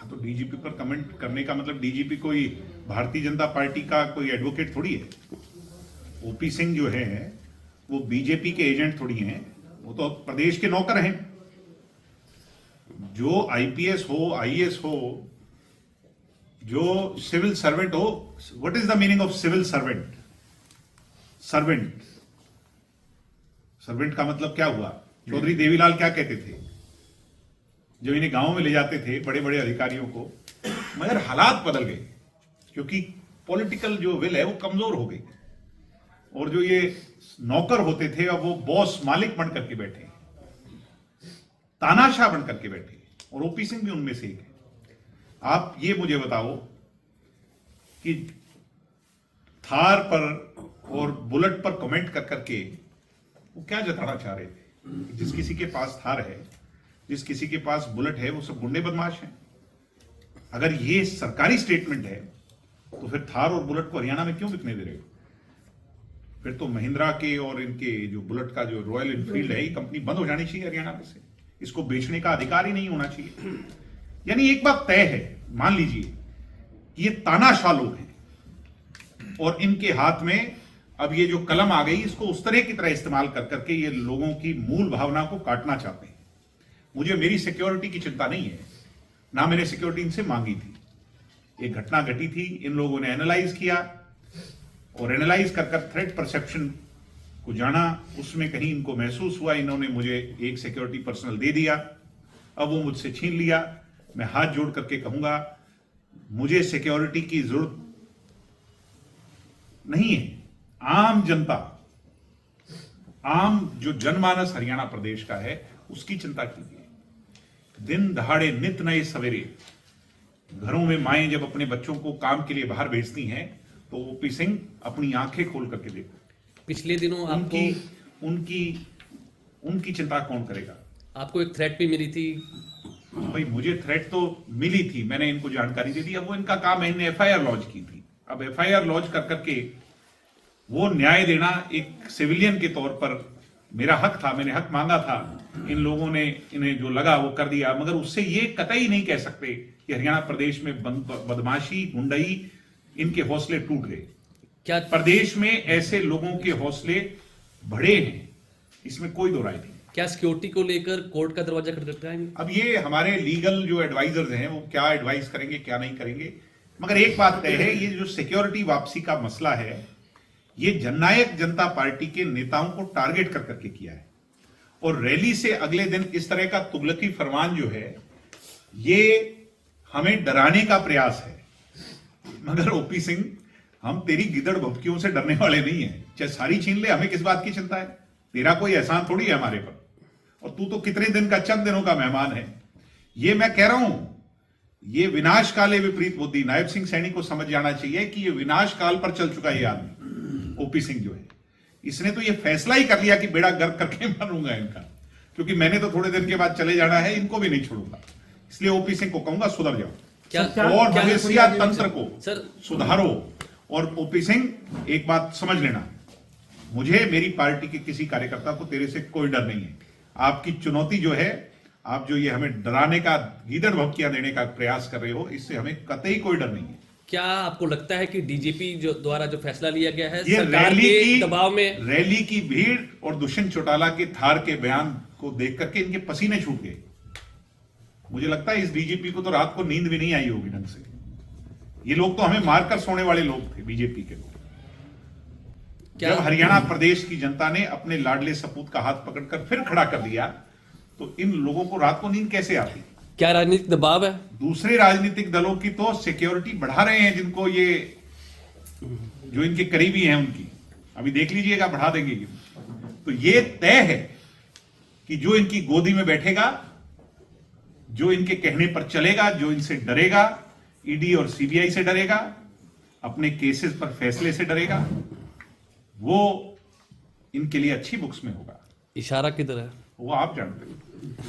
तो डीजीपी पर कमेंट करने का मतलब डीजीपी कोई भारतीय जनता पार्टी का कोई एडवोकेट थोड़ी है। ओपी सिंह जो है वो बीजेपी के एजेंट थोड़ी हैं, वो तो प्रदेश के नौकर हैं। जो आईपीएस हो, आईएएस हो, जो सिविल सर्वेंट हो, what is the meaning of civil servant? Servant, servant का मतलब क्या हुआ? चौधरी देवीलाल क्या कहते थे जब इन्हें गांव में ले जाते थे बड़े बड़े अधिकारियों को? मगर हालात बदल गए क्योंकि पॉलिटिकल जो विल है वो कमजोर हो गई, और जो ये नौकर होते थे अब वो बॉस, मालिक बन करके बैठे, तानाशाह बन करके बैठे, और ओपी सिंह भी उनमें से एक है। आप ये मुझे बताओ कि थार पर और बुलेट पर कमेंट कर करके वो क्या जताना चाह रहे थे? जिस किसी के पास थार है, जिस किसी के पास बुलेट है, वो सब गुंडे बदमाश हैं। अगर ये सरकारी स्टेटमेंट है तो फिर थार और बुलेट को हरियाणा में क्यों बिकने दे रहे हो? फिर तो महिंद्रा के और इनके जो बुलेट का जो रॉयल एनफील्ड है, ये कंपनी बंद हो जानी चाहिए हरियाणा में से। इसको बेचने का अधिकार ही नहीं होना चाहिए। यानी एक बात तय है, मान लीजिए कि ये तानाशाह लोग हैं और इनके हाथ में अब ये जो कलम आ गई, इसको उस तरह की तरह इस्तेमाल कर करके ये लोगों की मूल भावना को काटना चाहते हैं। मुझे मेरी सिक्योरिटी की चिंता नहीं है, ना मैंने सिक्योरिटी इनसे मांगी थी। एक घटना घटी थी, इन लोगों ने एनालाइज किया और एनालाइज कर कर थ्रेट परसेप्शन को जाना, उसमें कहीं इनको महसूस हुआ, इन्होंने मुझे एक सिक्योरिटी पर्सनल दे दिया, अब वो मुझसे छीन लिया। मैं हाथ जोड़ करके कहूंगा, मुझे सिक्योरिटी की जरूरत नहीं है। आम जनता, आम जो जनमानस हरियाणा प्रदेश का है, उसकी चिंता कीजिए। दिन दहाड़े नित नए सवेरे घरों में माएं जब अपने बच्चों को काम के लिए बाहर भेजती हैं, तो ओपी सिंह अपनी आंखें खोल करके देखो। पिछले दिनों उनकी चिंता कौन करेगा? आपको एक थ्रेट भी मिली थी। भाई मुझे थ्रेट तो मिली थी, मैंने इनको जानकारी दे दी। अब वो इनका काम है, इन्हें एफआईआर लॉन्च की थी। अब एफआईआर लॉन्च कर करके वो न्याय देना एक सिविलियन के तौर पर मेरा हक था, मैंने हक मांगा था। इन लोगों ने इन्हें जो लगा वो कर दिया, मगर उससे ये कतई नहीं कह सकते कि हरियाणा प्रदेश में बदमाशी, गुंडई, इनके हौसले टूट गए। क्या प्रदेश में ऐसे लोगों के हौसले बढ़े हैं, इसमें कोई दो राय नहीं। क्या सिक्योरिटी को लेकर कोर्ट का दरवाजा खटखटाएंगे? अब ये हमारे लीगल जो एडवाइजर्स हैं वो क्या एडवाइस करेंगे, क्या नहीं करेंगे, मगर एक बात तय है, ये जो सिक्योरिटी वापसी का मसला है, ये जननायक जनता पार्टी के नेताओं को टारगेट कर करके किया है। और रैली से अगले दिन इस तरह का तुगलकी फरमान जो है, ये हमें डराने का प्रयास है। मगर ओपी सिंह, हम तेरी गिदड़ भभकियों से डरने वाले नहीं है। चाहे सारी छीन ले, हमें किस बात की चिंता है? तेरा कोई एहसान थोड़ी है हमारे पर, और तू तो कितने दिन का, चंद दिनों का मेहमान है। ये मैं कह रहा हूं, ये विनाश काले विपरीत बुद्धि, नायब सिंह सैनी को समझ जाना चाहिए कि ये विनाश काल पर चल चुका है। ये आदमी ओपी सिंह जो है, इसने तो ये फैसला ही कर लिया कि बेड़ा गर्क करके मारूंगा इनका, क्योंकि मैंने तो थोड़े दिन के बाद चले जाना है, इनको भी नहीं छोड़ूंगा। इसलिए ओपी सिंह को कहूंगा, सुधर जाओ और मलेशिया तंत्र को सुधारो। और ओपी सिंह, एक बात समझ लेना, मुझे मेरी पार्टी के किसी कार्यकर्ता को तेरे से कोई डर नहीं है। आपकी चुनौती जो है, आप जो ये हमें डराने का, गीदड़ भभकियां देने का प्रयास कर रहे हो, इससे हमें कतई कोई डर नहीं है। क्या आपको लगता है कि डीजीपी जो द्वारा जो फैसला लिया गया है, ये सरकार के दबाव में, रैली की भीड़ और दुष्यंत चौटाला के थार के बयान को देख करके इनके पसीने छूट गए? मुझे लगता है इस डीजीपी को तो रात को नींद भी नहीं आई होगी ढंग से। ये लोग तो हमें मारकर सोने वाले लोग थे, बीजेपी के लोग। जब हरियाणा प्रदेश की जनता ने अपने लाडले सपूत का हाथ पकड़कर फिर खड़ा कर दिया, तो इन लोगों को रात को नींद कैसे आती? क्या राजनीतिक दबाव है? दूसरे राजनीतिक दलों की तो सिक्योरिटी बढ़ा रहे हैं, जिनको ये, जो इनके करीबी हैं उनकी, अभी देख लीजिएगा बढ़ा देंगे। तो ये तय है कि जो इनकी गोदी में बैठेगा, जो इनके कहने पर चलेगा, जो इनसे डरेगा, ईडी और सीबीआई से डरेगा, अपने केसेस पर फैसले से डरेगा, वो इनके लिए अच्छी बुक्स में होगा। इशारा किधर है वो आप जानते हो।